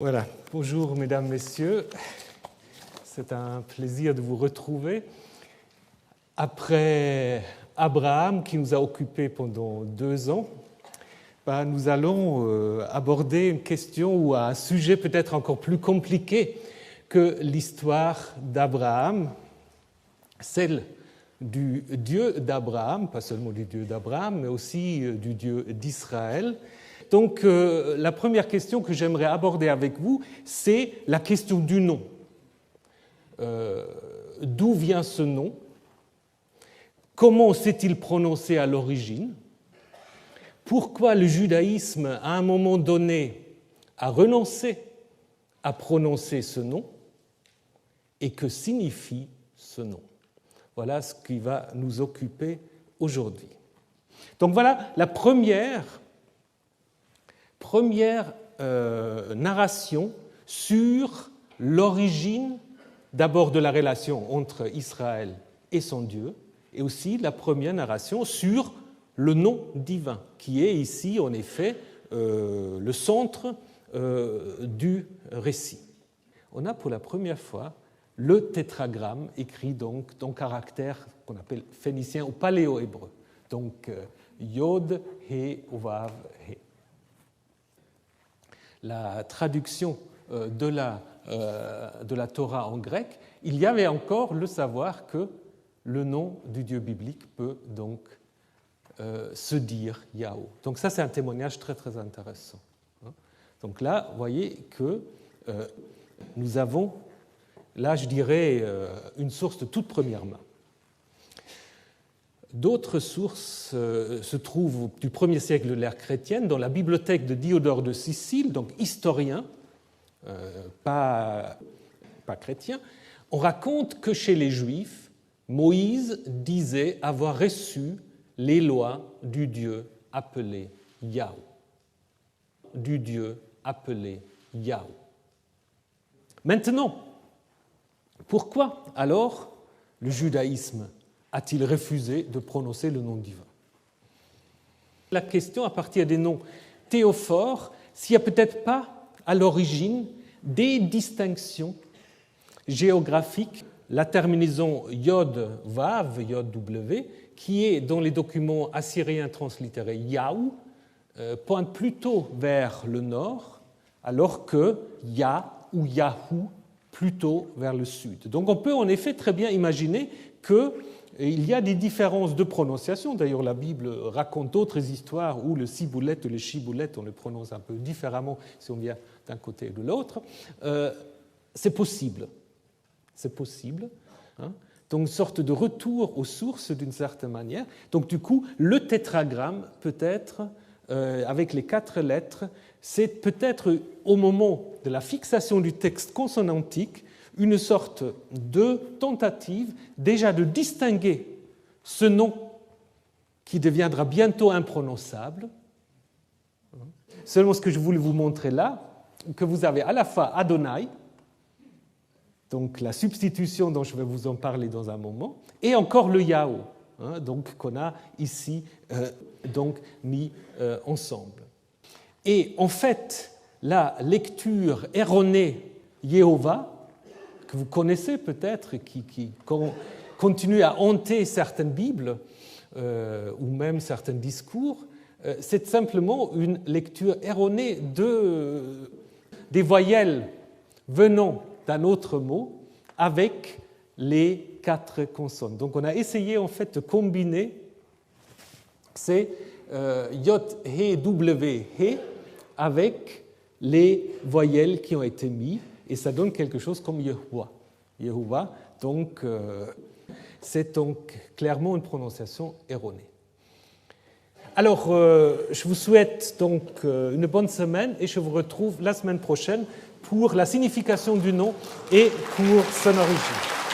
Voilà, bonjour mesdames, messieurs, c'est un plaisir de vous retrouver. Après Abraham qui nous a occupés pendant 2 ans, nous allons aborder une question ou un sujet peut-être encore plus compliqué que l'histoire d'Abraham, celle du Dieu d'Abraham, pas seulement du Dieu d'Abraham, mais aussi du Dieu d'Israël. Donc, la première question que j'aimerais aborder avec vous, c'est la question du nom. D'où vient ce nom? Comment s'est-il prononcé à l'origine? Pourquoi le judaïsme, à un moment donné, a renoncé à prononcer ce nom? Et que signifie ce nom? Voilà ce qui va nous occuper aujourd'hui. Donc voilà la première narration sur l'origine d'abord de la relation entre Israël et son Dieu, et aussi la première narration sur le nom divin, qui est ici en effet le centre du récit. On a pour la première fois le tétragramme écrit donc en caractère qu'on appelle phénicien ou paléo-hébreu, donc Yod, He, Vav, He. La traduction de la Torah en grec, il y avait encore le savoir que le nom du Dieu biblique peut donc se dire Yahweh. Donc ça, c'est un témoignage très très intéressant. Donc là, vous voyez que nous avons, là je dirais, une source de toute première main. D'autres sources se trouvent du 1er siècle de l'ère chrétienne dans la bibliothèque de Diodore de Sicile, donc historien, pas chrétien. On raconte que chez les Juifs, Moïse disait avoir reçu les lois du Dieu appelé Yahweh. Du Dieu appelé Yahweh. Maintenant, pourquoi alors le judaïsme a-t-il refusé de prononcer le nom divin? La question à partir des noms théophores, s'il n'y a peut-être pas à l'origine des distinctions géographiques, la terminaison Yod Vav, Yod W, qui est dans les documents assyriens translittérés Yahou, pointe plutôt vers le nord, alors que Ya ou Yahou plutôt vers le sud. Donc on peut en effet très bien imaginer qu'il y a des différences de prononciation. D'ailleurs, la Bible raconte d'autres histoires où le ciboulette ou le chiboulette, on le prononce un peu différemment si on vient d'un côté ou de l'autre. C'est possible. C'est possible. Donc, une sorte de retour aux sources d'une certaine manière. Donc, du coup, le tétragramme, peut-être, avec les 4 lettres, c'est peut-être au moment de la fixation du texte consonantique une sorte de tentative déjà de distinguer ce nom qui deviendra bientôt imprononçable. Seulement ce que je voulais vous montrer là, que vous avez à la fois Adonai, donc la substitution dont je vais vous en parler dans un moment, et encore le Yahweh, donc qu'on a ici donc mis ensemble. Et en fait, la lecture erronée Yehovah, que vous connaissez peut-être, qui continue à hanter certaines Bibles ou même certains discours, c'est simplement une lecture erronée des voyelles venant d'un autre mot avec les 4 consonnes. Donc on a essayé en fait de combiner ces Yod, He, W, He avec les voyelles qui ont été mises, et ça donne quelque chose comme Yehovah. Yehovah, donc, c'est donc clairement une prononciation erronée. Alors, je vous souhaite donc une bonne semaine et je vous retrouve la semaine prochaine pour la signification du nom et pour son origine.